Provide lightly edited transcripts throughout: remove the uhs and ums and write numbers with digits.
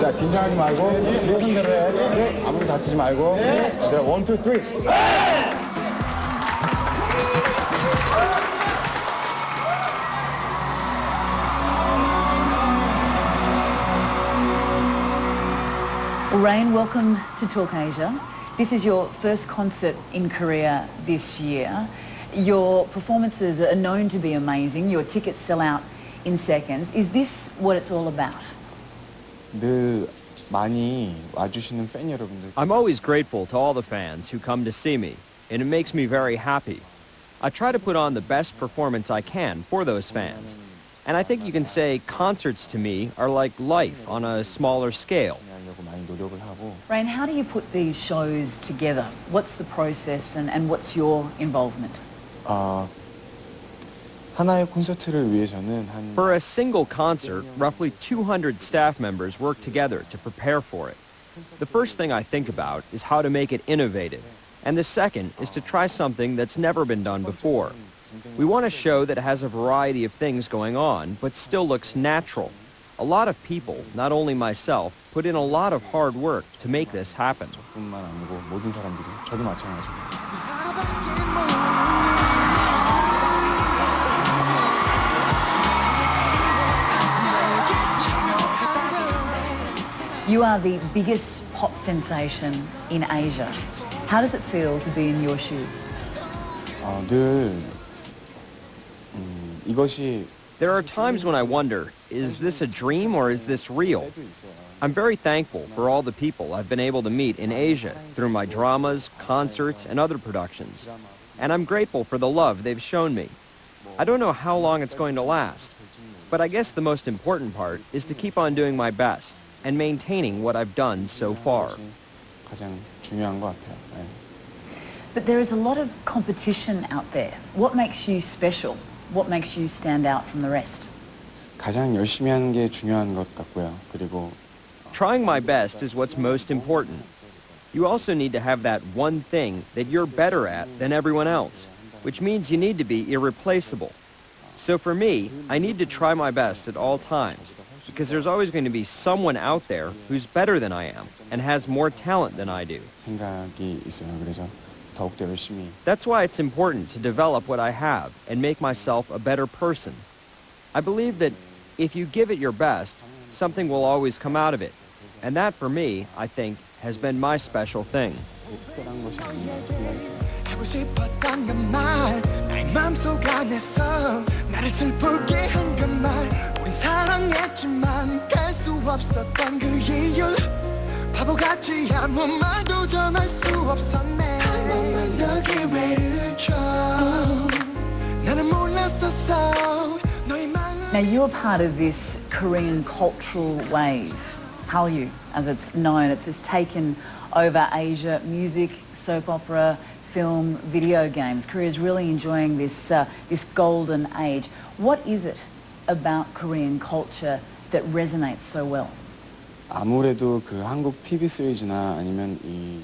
자, 긴장하지 말고 손대로 해야지. 네. 아무리 다치지 말고. 네. 자, 1, 2, 3. Well, Rain, welcome to Talk Asia. This is your first concert in Korea this year. Your performances are known to be amazing. Your tickets sell out in seconds. Is this what it's all about? 늘 많이 와주시는 팬 여러분들. I'm always grateful to all the fans who come to see me, and it makes me very happy. I try to put on the best performance I can for those fans. And I think you can say concerts to me are like life on a smaller scale. Rain, how do you put these shows together? What's the process and what's your involvement? 하나의 콘서트를 위해서는 For a single concert, roughly 200 staff members work together to prepare for it. The first thing I think about is how to make it innovative, and the second is to try something that's never been done before. We want a show that has a variety of things going on, but still looks natural. A lot of people, not only myself, put in a lot of hard work to make this happen. 뿐만 아니고 모든 사람들이 저도 마찬가지고. You are the biggest pop sensation in Asia. How does it feel to be in your shoes? 늘 이것이 There are times when I wonder, is this a dream or is this real? I'm very thankful for all the people I've been able to meet in Asia through my dramas, concerts, and other productions. And I'm grateful for the love they've shown me. I don't know how long it's going to last, but I guess the most important part is to keep on doing my best and maintaining what I've done so far. 가장 중요한 것 같아요. 네. But there is a lot of competition out there. What makes you special? What makes you stand out from the rest? 가장 열심히 하는 게 중요한 것 같고요. 그리고 Trying my best is what's most important. You also need to have that one thing that you're better at than everyone else, which means you need to be irreplaceable. So for me, I need to try my best at all times, because there's always going to be someone out there who's better than I am and has more talent than I do. 생각이 있어요. 그래서 더욱더 열심히. That's why it's important to develop what I have and make myself a better person. I believe that if you give it your best, something will always come out of it. And that, for me, I think, has been my special thing. 특별한 것이 아닌가 생각이 하고 싶었던 그 말 나의 맘속 안에서 나를 슬프게 한 그 말 우린 사랑했지만 갈 수 없었던 그 이유 바보같이 아무 말도 전할 수 없었네 한 번만 더 기회를 줘 나는 몰랐었어 너의 마음 Now you're part of this Korean cultural wave, Hallyu, as it's known. It's taken over Asia, music, soap opera, film, video games. Korea's really enjoying this golden age. What is it about Korean culture that resonates so well? 아무래도 그 한국 TV 시리즈나 아니면 이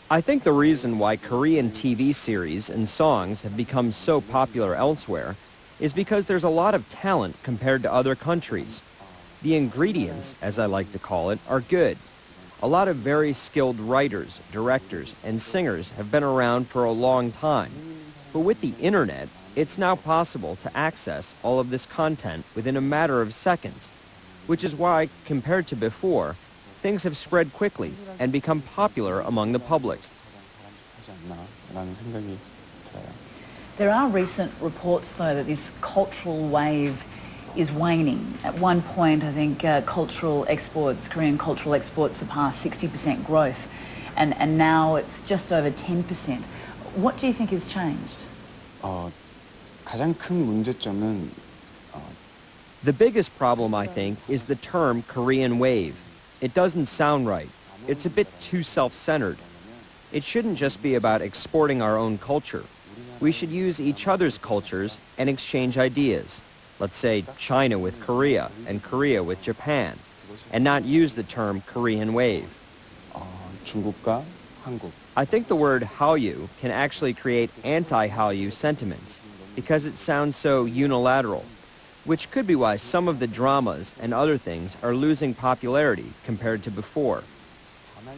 I think the reason why Korean TV series and songs have become so popular elsewhere is because there's a lot of talent compared to other countries. The ingredients, as I like to call it, are good. A lot of very skilled writers, directors, and singers have been around for a long time. But with the internet, it's now possible to access all of this content within a matter of seconds, which is why, compared to before, things have spread quickly and become popular among the public. 하지 않나라는 생각이 들어요. There are recent reports, though, that this cultural wave is waning. At one point, I think Korean cultural exports surpassed 60% growth, and now it's just over 10%. What do you think has changed? 가장 큰 문제점은 The biggest problem, I think, is the term Korean wave. It doesn't sound right. It's a bit too self-centered. It shouldn't just be about exporting our own culture. We should use each other's cultures and exchange ideas. Let's say China with Korea and Korea with Japan, and not use the term Korean wave. 중국과 한국. I think the word Hallyu can actually create anti-Hallyu sentiments. because it sounds so unilateral, which could be why some of the dramas and other things are losing popularity compared to before.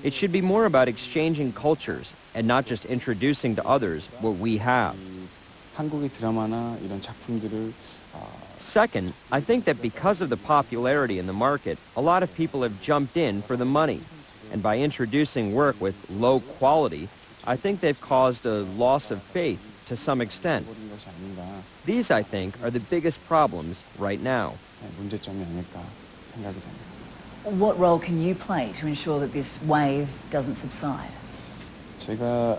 It should be more about exchanging cultures and not just introducing to others what we have. 한국의 드라마나 이런 작품들을 Second, I think that because of the popularity in the market, a lot of people have jumped in for the money. And by introducing work with low quality, I think they've caused a loss of faith to some extent. 버린 것이 아닌가, These, I think, are the biggest problems right now. 문제점이 아닐까 생각이 됩니다. What role can you play to ensure that this wave doesn't subside? 제가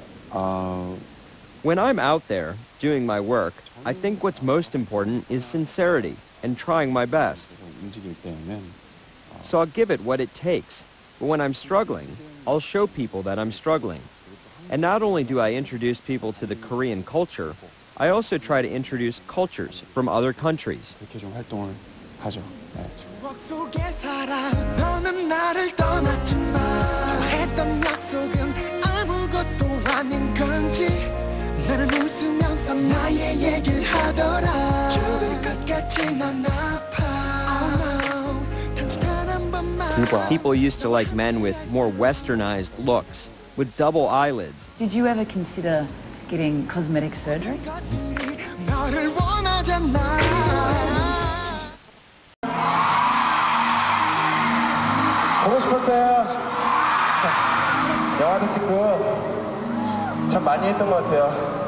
When I'm out there doing my work, I think what's most important is sincerity and trying my best. 움직일 때에는 So I'll give it what it takes. But when I'm struggling, I'll show people that I'm struggling. And not only do I introduce people to the Korean culture, I also try to introduce cultures from other countries. 그렇게 좀 활동을 하죠. 네. 추억 속에 살아 너는 나를 떠났지만 했던 약속은 아무것도 아닌 건지 나는 웃으면서 나의 얘기를 하더라 죽을 것 같지 난 아파 oh no 단지 단 한 번만 People used to like men with more westernized looks, with double eyelids. Did you ever consider getting cosmetic surgery? 것들이 너를 원하잖아 보고 싶었어요. 영화도 찍고 참 많이 했던 것 같아요.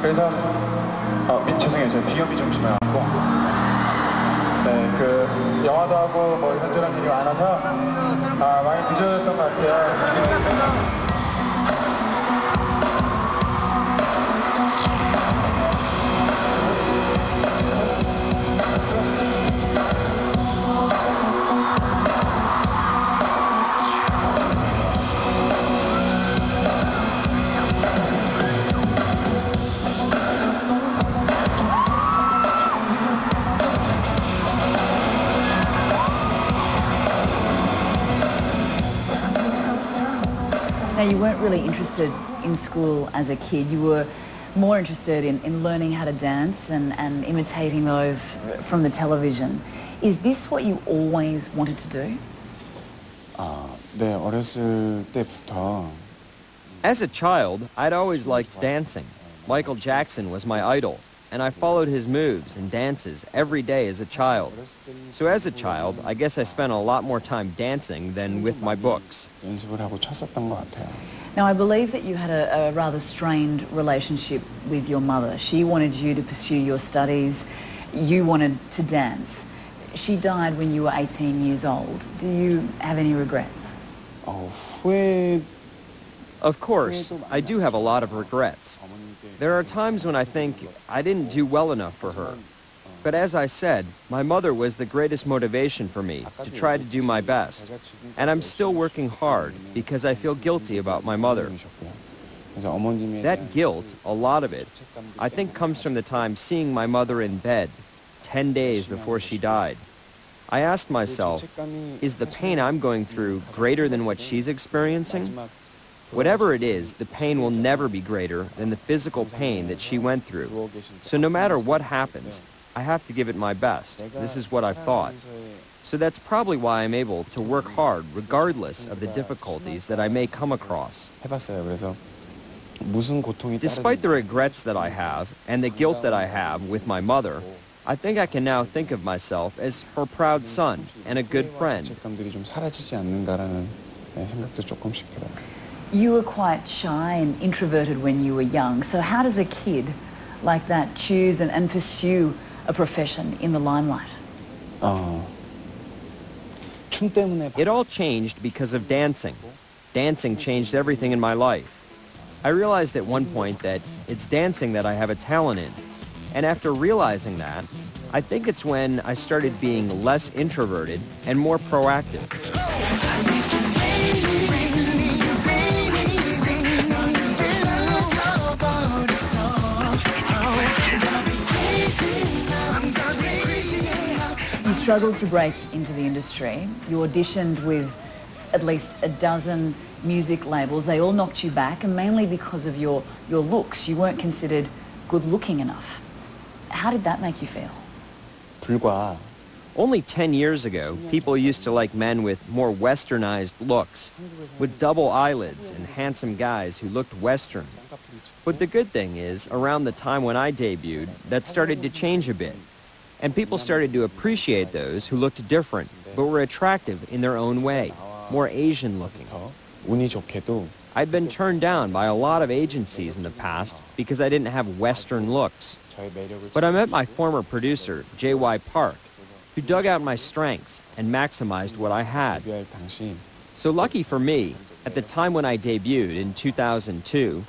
그래서 죄송해요. 제가 비염이 좀 심해갖고 네, 그 영화도 하고 뭐 이런저런 일이 많아서 많이 늦어졌던 것 같아요. Now, you weren't really interested in school as a kid. You were more interested in learning how to dance and imitating those from the television. Is this what you always wanted to do? 네, 어렸을 때부터 As a child, I'd always liked dancing. Michael Jackson was my idol, and I followed his moves and dances every day as a child. So as a child, I guess I spent a lot more time dancing than with my books. 연습을 하고 쳤었던 것 같아요. Now, I believe that you had a rather strained relationship with your mother. She wanted you to pursue your studies. You wanted to dance. She died when you were 18 years old. Do you have any regrets? 후회 Of course, I do have a lot of regrets. There are times when I think I didn't do well enough for her. But as I said, my mother was the greatest motivation for me to try to do my best. And I'm still working hard because I feel guilty about my mother. 그래서 어머님에 That guilt, a lot of it, I think comes from the time seeing my mother in bed, 10 days before she died. I asked myself, is the pain I'm going through greater than what she's experiencing? Whatever it is, the pain will never be greater than the physical pain that she went through. So no matter what happens, I have to give it my best. This is what I've thought. So that's probably why I'm able to work hard regardless of the difficulties that I may come across. 해봤어요. 그래서 무슨 고통이 Despite the regrets that I have and the guilt that I have with my mother, I think I can now think of myself as her proud son and a good friend. 죄책감들이 좀 사라지지 않는가라는 생각도 조금씩 들어요. You were quite shy and introverted when you were young. So how does a kid like that choose and pursue a profession in the limelight? 춤 때문에 It all changed because of dancing. Dancing changed everything in my life. I realized at one point that it's dancing that I have a talent in. And after realizing that, I think it's when I started being less introverted and more proactive. You struggled to break into the industry. You auditioned with at least a dozen music labels. They all knocked you back, and mainly because of your looks. You weren't considered good-looking enough. How did that make you feel? 불과 Only 10 years ago, people used to like men with more westernized looks, with double eyelids and handsome guys who looked Western. But the good thing is, around the time when I debuted, that started to change a bit. And people started to appreciate those who looked different, but were attractive in their own way, more Asian looking. 운이 좋게도 I'd been turned down by a lot of agencies in the past because I didn't have Western looks. 저의 매력을 But I met my former producer, J.Y. Park, who dug out my strengths and maximized what I had. 데뷔할 당시 So lucky for me, at the time when I debuted in 2002,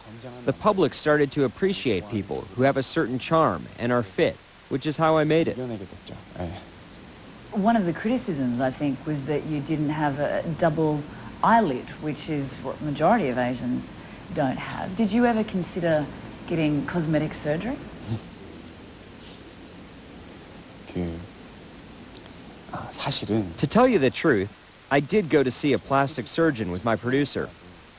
the public started to appreciate people who have a certain charm and are fit, which is how I made it. 이겨내게 됐죠. 예. One of the criticisms, I think, was that you didn't have a double eyelid, which is what majority of Asians don't have. Did you ever consider getting cosmetic surgery? 사실은 To tell you the truth, I did go to see a plastic surgeon with my producer.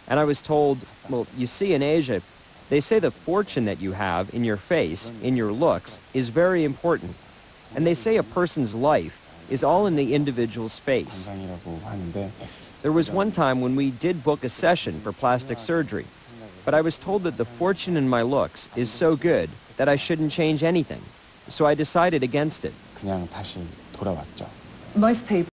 And I was told, well, you see in Asia, they say the fortune that you have in your face, in your looks, is very important. And they say a person's life is all in the individual's face. 건강이라고 하는데 There was one time when we did book a session for plastic surgery, but I was told that the fortune in my looks is so good that I shouldn't change anything. So I decided against it. 그냥 다시 돌아왔죠. Most people